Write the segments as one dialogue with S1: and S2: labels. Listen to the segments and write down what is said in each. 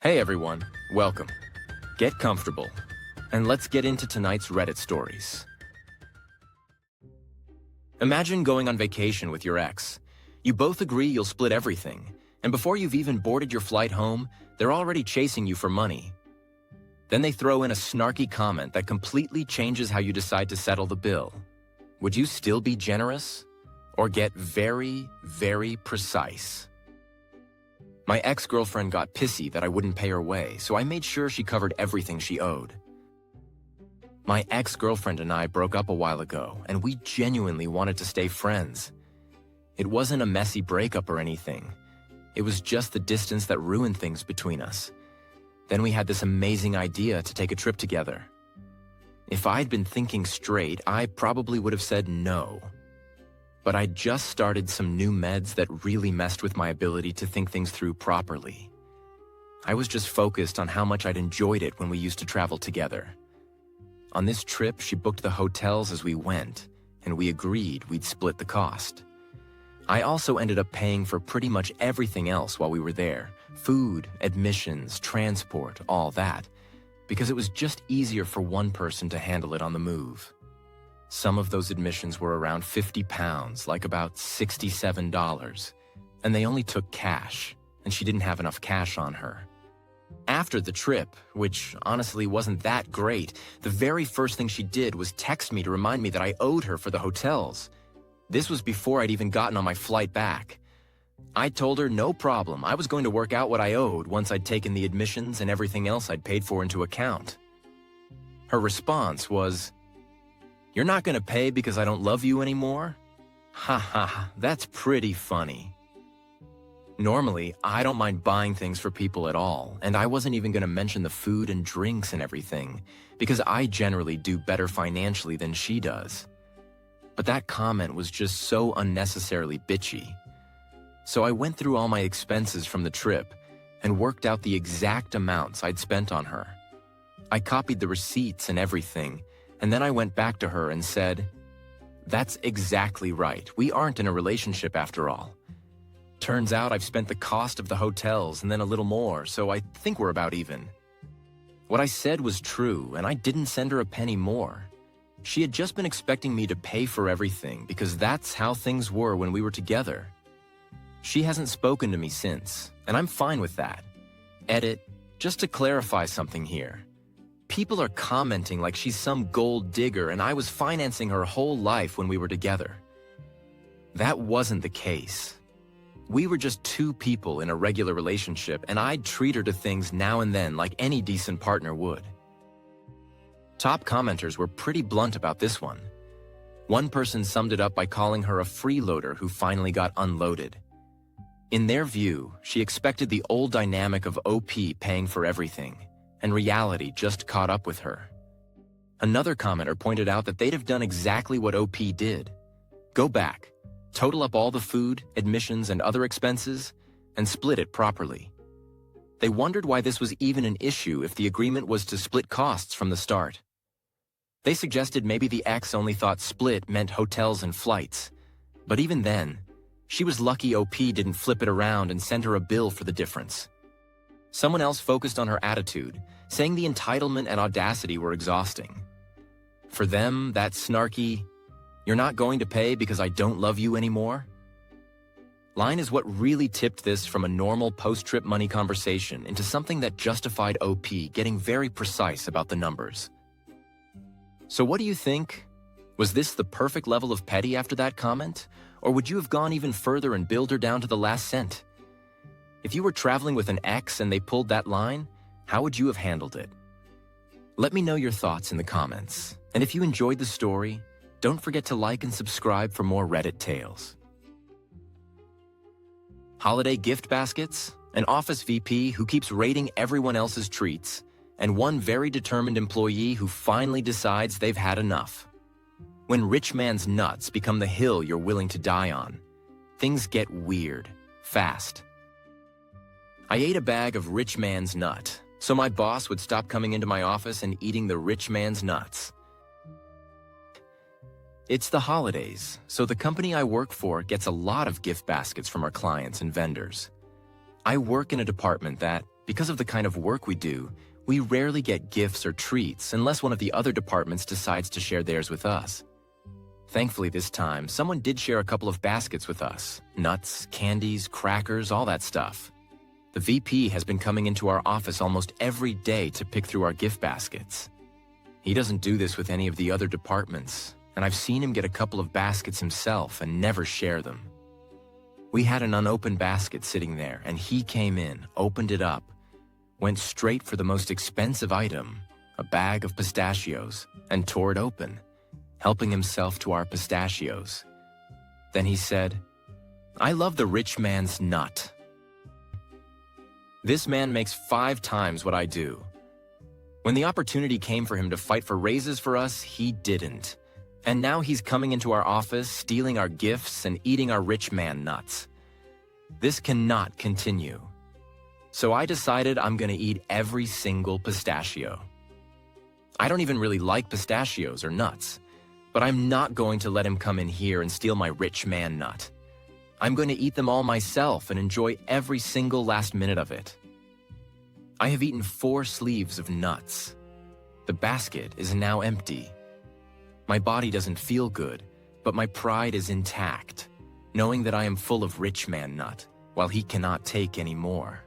S1: Hey everyone, welcome. Get comfortable, and let's get into tonight's Reddit stories. Imagine going on vacation with your ex. You both agree you'll split everything, and before you've even boarded your flight home, they're already chasing you for money. Then they throw in a snarky comment that completely changes how you decide to settle the bill. Would you still be generous? Or get very, very precise? My ex-girlfriend got pissy that I wouldn't pay her way, so I made sure she covered everything she owed. My ex-girlfriend and I broke up a while ago, and we genuinely wanted to stay friends. It wasn't a messy breakup or anything. It was just the distance that ruined things between us. Then we had this amazing idea to take a trip together. If I'd been thinking straight, I probably would have said no. But I just started some new meds that really messed with my ability to think things through properly. I was just focused on how much I'd enjoyed it when we used to travel together. On this trip, she booked the hotels as we went, and we agreed we'd split the cost. I also ended up paying for pretty much everything else while we were there: food, admissions, transport, all that, because it was just easier for one person to handle it on the move. Some of those admissions were around 50 pounds, like about $67, and they only took cash, and she didn't have enough cash on her. After the trip, which honestly wasn't that great, the very first thing she did was text me to remind me that I owed her for the hotels. This was before I'd even gotten on my flight back. I told her no problem, I was going to work out what I owed once I'd taken the admissions and everything else I'd paid for into account. Her response was, "You're not going to pay because I don't love you anymore?" Ha ha, that's pretty funny. Normally, I don't mind buying things for people at all, and I wasn't even going to mention the food and drinks and everything, because I generally do better financially than she does. But that comment was just so unnecessarily bitchy. So I went through all my expenses from the trip and worked out the exact amounts I'd spent on her. I copied the receipts and everything, and then I went back to her and said, "That's exactly right. We aren't in a relationship after all. Turns out I've spent the cost of the hotels and then a little more, so I think we're about even." What I said was true, and I didn't send her a penny more. She had just been expecting me to pay for everything because that's how things were when we were together. She hasn't spoken to me since, and I'm fine with that. Edit, just to clarify something here. People are commenting like she's some gold digger and I was financing her whole life when we were together. That wasn't the case. We were just two people in a regular relationship, and I'd treat her to things now and then like any decent partner would. Top commenters were pretty blunt about this one. One person summed it up by calling her a freeloader who finally got unloaded. In their view, she expected the old dynamic of OP paying for everything, and reality just caught up with her. Another commenter pointed out that they'd have done exactly what OP did. Go back, total up all the food, admissions, and other expenses, and split it properly. They wondered why this was even an issue if the agreement was to split costs from the start. They suggested maybe the ex only thought split meant hotels and flights, but even then, she was lucky OP didn't flip it around and send her a bill for the difference. Someone else focused on her attitude, saying the entitlement and audacity were exhausting. For them, that snarky, "You're not going to pay because I don't love you anymore?" line is what really tipped this from a normal post-trip money conversation into something that justified OP getting very precise about the numbers. So what do you think? Was this the perfect level of petty after that comment? Or would you have gone even further and billed her down to the last cent? If you were traveling with an ex and they pulled that line, how would you have handled it? Let me know your thoughts in the comments. And if you enjoyed the story, don't forget to like and subscribe for more Reddit tales. Holiday gift baskets, an office VP who keeps rating everyone else's treats, and one very determined employee who finally decides they've had enough. When rich man's nuts become the hill you're willing to die on, things get weird, fast. I ate a bag of rich man's nut, so my boss would stop coming into my office and eating the rich man's nuts. It's the holidays, so the company I work for gets a lot of gift baskets from our clients and vendors. I work in a department that, because of the kind of work we do, we rarely get gifts or treats unless one of the other departments decides to share theirs with us. Thankfully this time, someone did share a couple of baskets with us. Nuts, candies, crackers, all that stuff. The VP has been coming into our office almost every day to pick through our gift baskets. He doesn't do this with any of the other departments, and I've seen him get a couple of baskets himself and never share them. We had an unopened basket sitting there, and he came in, opened it up, went straight for the most expensive item, a bag of pistachios, and tore it open, helping himself to our pistachios. Then he said, "I love the rich man's nut." This man makes 5 times what I do. When the opportunity came for him to fight for raises for us, he didn't. And now he's coming into our office, stealing our gifts and eating our rich man nuts. This cannot continue. So I decided I'm gonna eat every single pistachio. I don't even really like pistachios or nuts, but I'm not going to let him come in here and steal my rich man nut. I'm going to eat them all myself and enjoy every single last minute of it. I have eaten 4 sleeves of nuts. The basket is now empty. My body doesn't feel good, but my pride is intact, knowing that I am full of rich man nut, while he cannot take any more.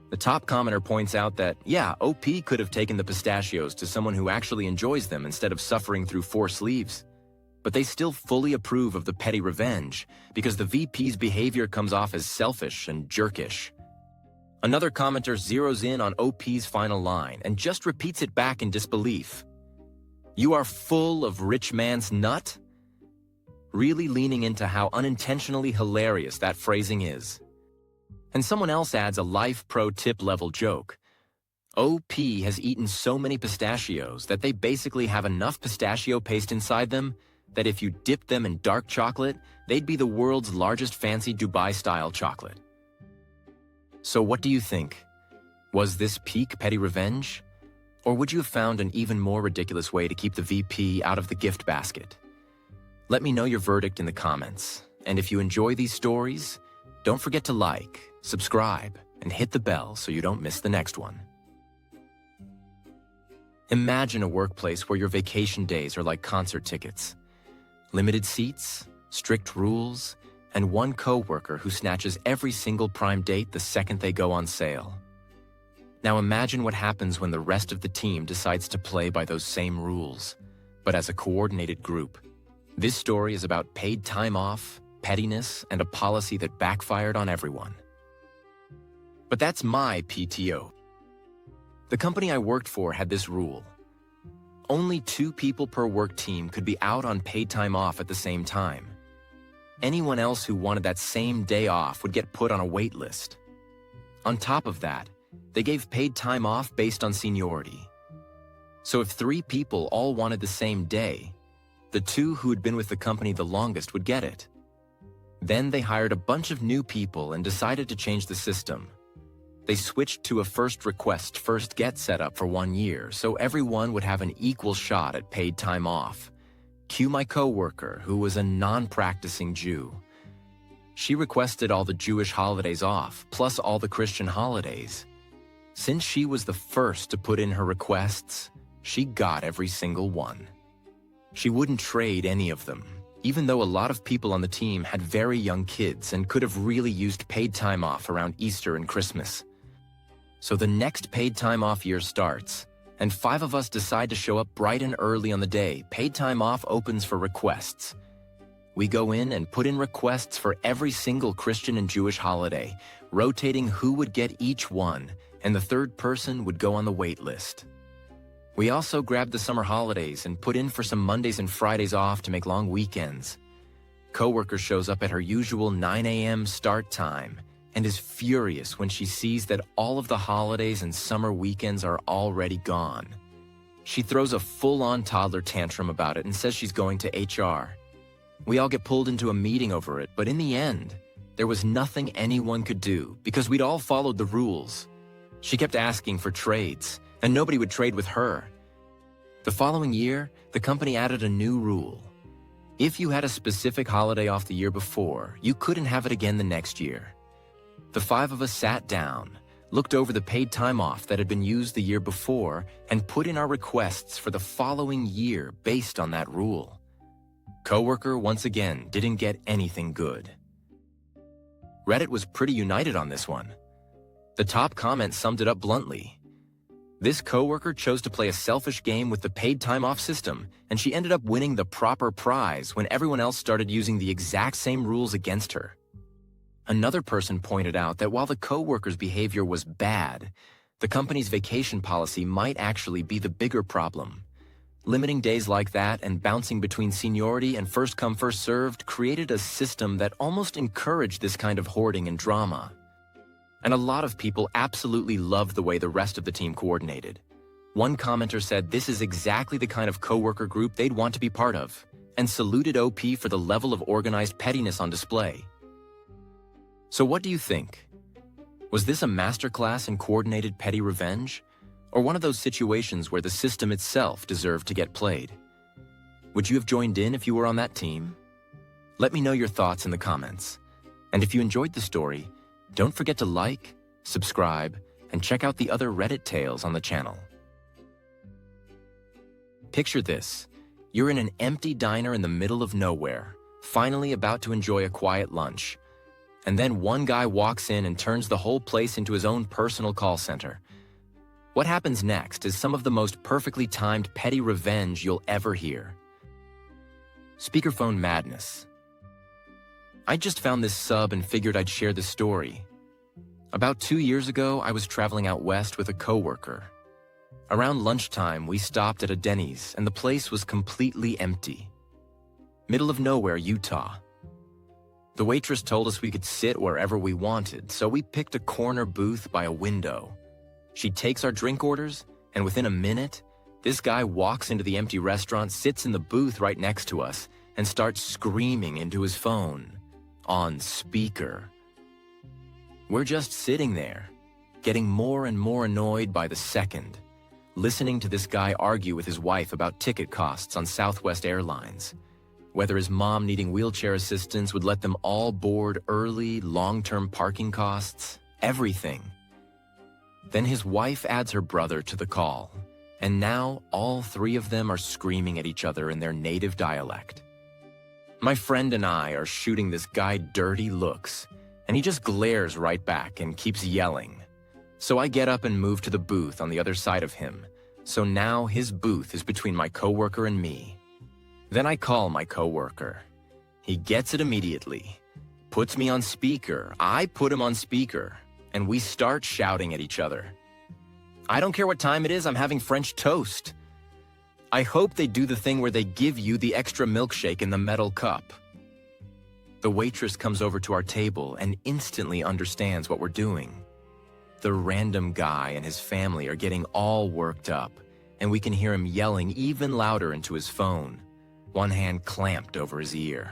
S1: The top commenter points out that, yeah, OP could have taken the pistachios to someone who actually enjoys them instead of suffering through 4 sleeves. But they still fully approve of the petty revenge because the VP's behavior comes off as selfish and jerkish. Another commenter zeroes in on OP's final line and just repeats it back in disbelief. "You are full of rich man's nut?" Really leaning into how unintentionally hilarious that phrasing is. And someone else adds a life pro tip level joke. OP has eaten so many pistachios that they basically have enough pistachio paste inside them that if you dip them in dark chocolate, they'd be the world's largest fancy Dubai-style chocolate. So what do you think? Was this peak petty revenge? Or would you have found an even more ridiculous way to keep the VP out of the gift basket? Let me know your verdict in the comments. And if you enjoy these stories, don't forget to like, subscribe, and hit the bell so you don't miss the next one. Imagine a workplace where your vacation days are like concert tickets. Limited seats, strict rules, and one coworker who snatches every single prime date the second they go on sale. Now imagine what happens when the rest of the team decides to play by those same rules, but as a coordinated group. This story is about paid time off, pettiness, and a policy that backfired on everyone. But that's my PTO. The company I worked for had this rule. Only 2 people per work team could be out on paid time off at the same time. Anyone else who wanted that same day off would get put on a wait list. On top of that, they gave paid time off based on seniority. So if 3 people all wanted the same day, the 2 who had been with the company the longest would get it. Then they hired a bunch of new people and decided to change the system. They switched to a first request, first get setup for 1 year, so everyone would have an equal shot at paid time off. Cue my coworker, who was a non-practicing Jew. She requested all the Jewish holidays off, plus all the Christian holidays. Since she was the first to put in her requests, she got every single one. She wouldn't trade any of them, even though a lot of people on the team had very young kids and could have really used paid time off around Easter and Christmas. So the next paid time off year starts, and 5 of us decide to show up bright and early on the day paid time off opens for requests. We go in and put in requests for every single Christian and Jewish holiday, rotating who would get each one, and the 3rd person would go on the wait list. We also grabbed the summer holidays and put in for some Mondays and Fridays off to make long weekends. Coworker shows up at her usual 9 a.m. start time and is furious when she sees that all of the holidays and summer weekends are already gone. She throws a full-on toddler tantrum about it and says she's going to HR. We all get pulled into a meeting over it, but in the end, there was nothing anyone could do because we'd all followed the rules. She kept asking for trades, and nobody would trade with her. The following year, the company added a new rule. If you had a specific holiday off the year before, you couldn't have it again the next year. The 5 of us sat down, looked over the paid time off that had been used the year before, and put in our requests for the following year based on that rule. Coworker, once again, didn't get anything good. Reddit was pretty united on this one. The top comment summed it up bluntly. This coworker chose to play a selfish game with the paid time off system, and she ended up winning the proper prize when everyone else started using the exact same rules against her. Another person pointed out that while the coworker's behavior was bad, the company's vacation policy might actually be the bigger problem. Limiting days like that and bouncing between seniority and first come first served created a system that almost encouraged this kind of hoarding and drama. And a lot of people absolutely loved the way the rest of the team coordinated. One commenter said this is exactly the kind of coworker group they'd want to be part of, and saluted OP for the level of organized pettiness on display. So what do you think? Was this a masterclass in coordinated petty revenge? Or one of those situations where the system itself deserved to get played? Would you have joined in if you were on that team? Let me know your thoughts in the comments. And if you enjoyed the story, don't forget to like, subscribe, and check out the other Reddit tales on the channel. Picture this. You're in an empty diner in the middle of nowhere, finally about to enjoy a quiet lunch. And then one guy walks in and turns the whole place into his own personal call center. What happens next is some of the most perfectly timed petty revenge you'll ever hear. Speakerphone madness. I just found this sub and figured I'd share the story. About 2 years ago, I was traveling out west with a coworker. Around lunchtime, we stopped at a Denny's and the place was completely empty. Middle of nowhere, Utah. The waitress told us we could sit wherever we wanted, so we picked a corner booth by a window. She takes our drink orders, and within a minute, this guy walks into the empty restaurant, sits in the booth right next to us, and starts screaming into his phone, on speaker. We're just sitting there, getting more and more annoyed by the second, listening to this guy argue with his wife about ticket costs on Southwest Airlines, whether his mom needing wheelchair assistance would let them all board early, long-term parking costs, everything. Then his wife adds her brother to the call, and now all three of them are screaming at each other in their native dialect. My friend and I are shooting this guy dirty looks, and he just glares right back and keeps yelling. So I get up and move to the booth on the other side of him, so now his booth is between my coworker and me. Then I call my coworker. He gets it immediately, puts me on speaker, I put him on speaker, and we start shouting at each other. I don't care what time it is, I'm having French toast. I hope they do the thing where they give you the extra milkshake in the metal cup. The waitress comes over to our table and instantly understands what we're doing. The random guy and his family are getting all worked up, and we can hear him yelling even louder into his phone, one hand clamped over his ear.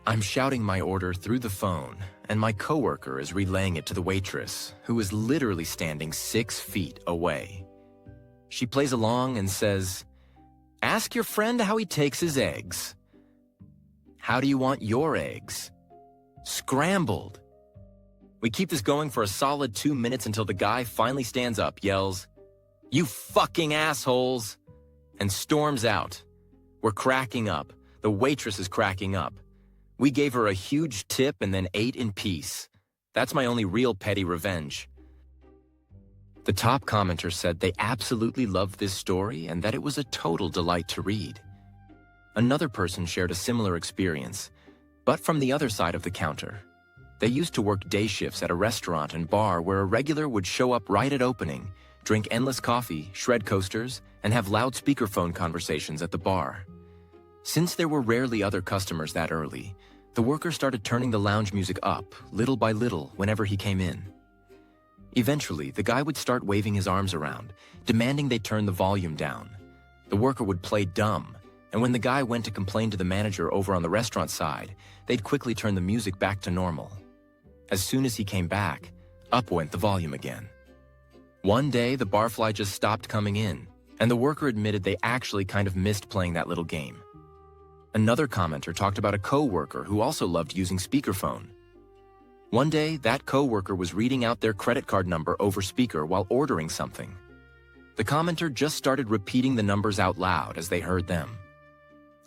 S1: I'm shouting my order through the phone, and my coworker is relaying it to the waitress, who is literally standing 6 feet away. She plays along and says, "Ask your friend how he takes his eggs." "How do you want your eggs?" "Scrambled." We keep this going for a solid 2 minutes until the guy finally stands up, yells, "You fucking assholes," and storms out. We're cracking up. The waitress is cracking up. We gave her a huge tip and then ate in peace. That's my only real petty revenge. The top commenter said they absolutely loved this story and that it was a total delight to read. Another person shared a similar experience, but from the other side of the counter. They used to work day shifts at a restaurant and bar where a regular would show up right at opening, drink endless coffee, shred coasters, and have loud speakerphone conversations at the bar. Since there were rarely other customers that early, the worker started turning the lounge music up, little by little, whenever he came in. Eventually, the guy would start waving his arms around, demanding they turn the volume down. The worker would play dumb, and when the guy went to complain to the manager over on the restaurant side, they'd quickly turn the music back to normal. As soon as he came back, up went the volume again. One day, the barfly just stopped coming in, and the worker admitted they actually kind of missed playing that little game. Another commenter talked about a co-worker who also loved using speakerphone. One day, that coworker was reading out their credit card number over speaker while ordering something. The commenter just started repeating the numbers out loud as they heard them.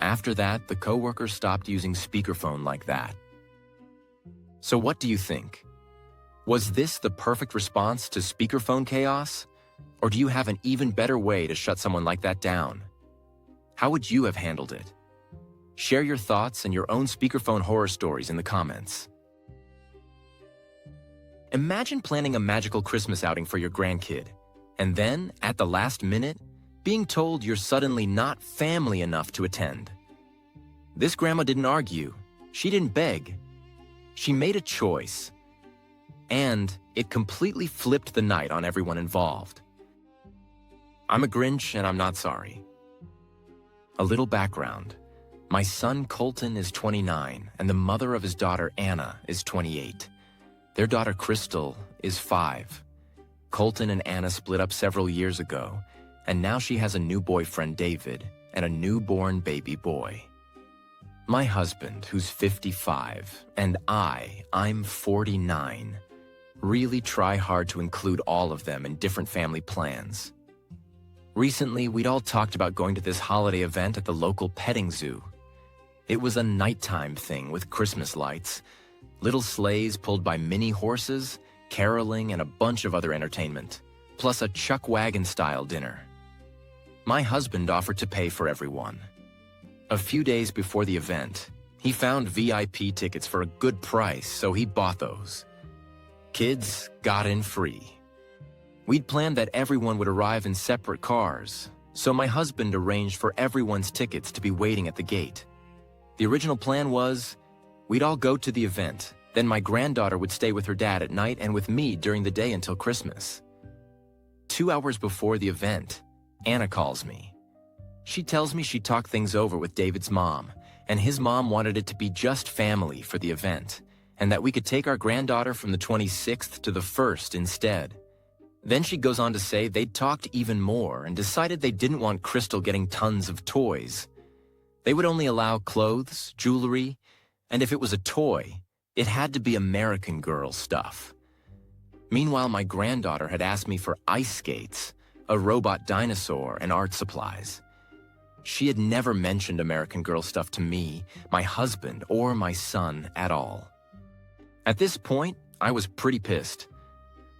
S1: After that, the coworker stopped using speakerphone like that. So what do you think? Was this the perfect response to speakerphone chaos? Or do you have an even better way to shut someone like that down? How would you have handled it? Share your thoughts and your own speakerphone horror stories in the comments. Imagine planning a magical Christmas outing for your grandkid, and then, at the last minute, being told you're suddenly not family enough to attend. This grandma didn't argue. She didn't beg. She made a choice. And it completely flipped the night on everyone involved. I'm a Grinch and I'm not sorry. A little background. My son Colton is 29 and the mother of his daughter Anna is 28. Their daughter Crystal is 5. Colton and Anna split up several years ago, and now she has a new boyfriend, David, and a newborn baby boy. My husband, who's 55, and I'm 49, really try hard to include all of them in different family plans. Recently, we'd all talked about going to this holiday event at the local petting zoo. It was a nighttime thing with Christmas lights, little sleighs pulled by mini horses, caroling, and a bunch of other entertainment, plus a chuck wagon-style dinner. My husband offered to pay for everyone. A few days before the event, he found VIP tickets for a good price, so he bought those. Kids got in free. We'd planned that everyone would arrive in separate cars, so my husband arranged for everyone's tickets to be waiting at the gate. The original plan was, we'd all go to the event, then my granddaughter would stay with her dad at night and with me during the day until Christmas. 2 hours before the event, Anna calls me. She tells me she talked things over with David's mom, and his mom wanted it to be just family for the event, and that we could take our granddaughter from the 26th to the 1st instead. Then she goes on to say they'd talked even more and decided they didn't want Crystal getting tons of toys. They would only allow clothes, jewelry, and if it was a toy, it had to be American Girl stuff. Meanwhile, my granddaughter had asked me for ice skates, a robot dinosaur, and art supplies. She had never mentioned American Girl stuff to me, my husband, or my son at all. At this point, I was pretty pissed.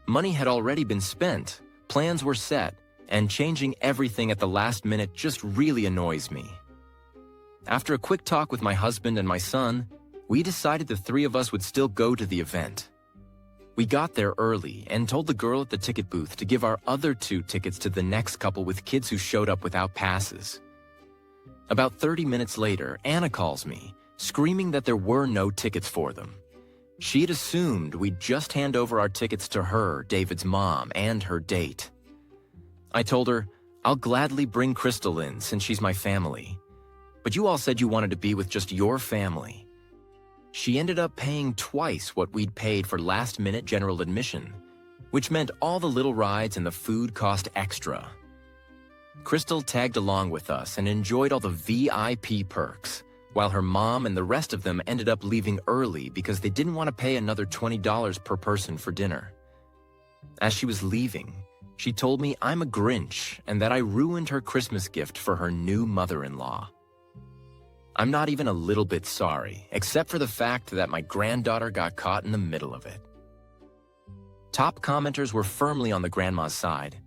S1: Money had already been spent, plans were set, and changing everything at the last minute just really annoys me. After a quick talk with my husband and my son, we decided the 3 of us would still go to the event. We got there early and told the girl at the ticket booth to give our other 2 tickets to the next couple with kids who showed up without passes. About 30 minutes later, Anna calls me, screaming that there were no tickets for them. She had assumed we'd just hand over our tickets to her, David's mom, and her date. I told her, I'll gladly bring Crystal in since she's my family. But you all said you wanted to be with just your family. She ended up paying twice what we'd paid for last-minute general admission, which meant all the little rides and the food cost extra. Crystal tagged along with us and enjoyed all the VIP perks, while her mom and the rest of them ended up leaving early because they didn't want to pay another $20 per person for dinner. As she was leaving, she told me I'm a Grinch and that I ruined her Christmas gift for her new mother-in-law. I'm not even a little bit sorry, except for the fact that my granddaughter got caught in the middle of it. Top commenters were firmly on the grandma's side.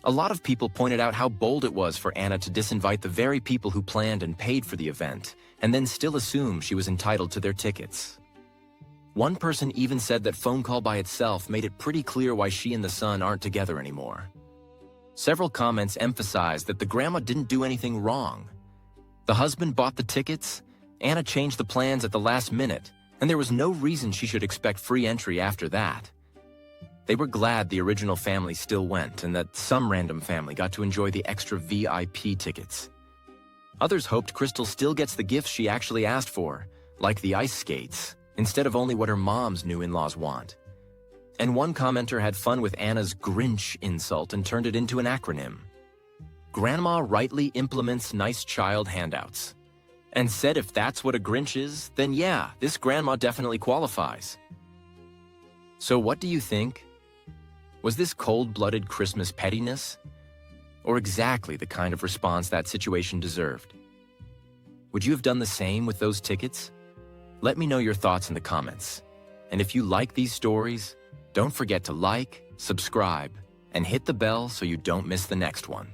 S1: A lot of people pointed out how bold it was for Anna to disinvite the very people who planned and paid for the event, and then still assume she was entitled to their tickets. One person even said that phone call by itself made it pretty clear why she and the son aren't together anymore. Several comments emphasized that the grandma didn't do anything wrong. The husband bought the tickets, Anna changed the plans at the last minute, and there was no reason she should expect free entry after that. They were glad the original family still went and that some random family got to enjoy the extra VIP tickets. Others hoped Crystal still gets the gifts she actually asked for, like the ice skates, instead of only what her mom's new in-laws want. And one commenter had fun with Anna's Grinch insult and turned it into an acronym. Grandma rightly implements nice child handouts, and said if that's what a Grinch is, then yeah, this grandma definitely qualifies. So what do you think? Was this cold-blooded Christmas pettiness? Or exactly the kind of response that situation deserved? Would you have done the same with those tickets? Let me know your thoughts in the comments. And if you like these stories, don't forget to like, subscribe, and hit the bell so you don't miss the next one.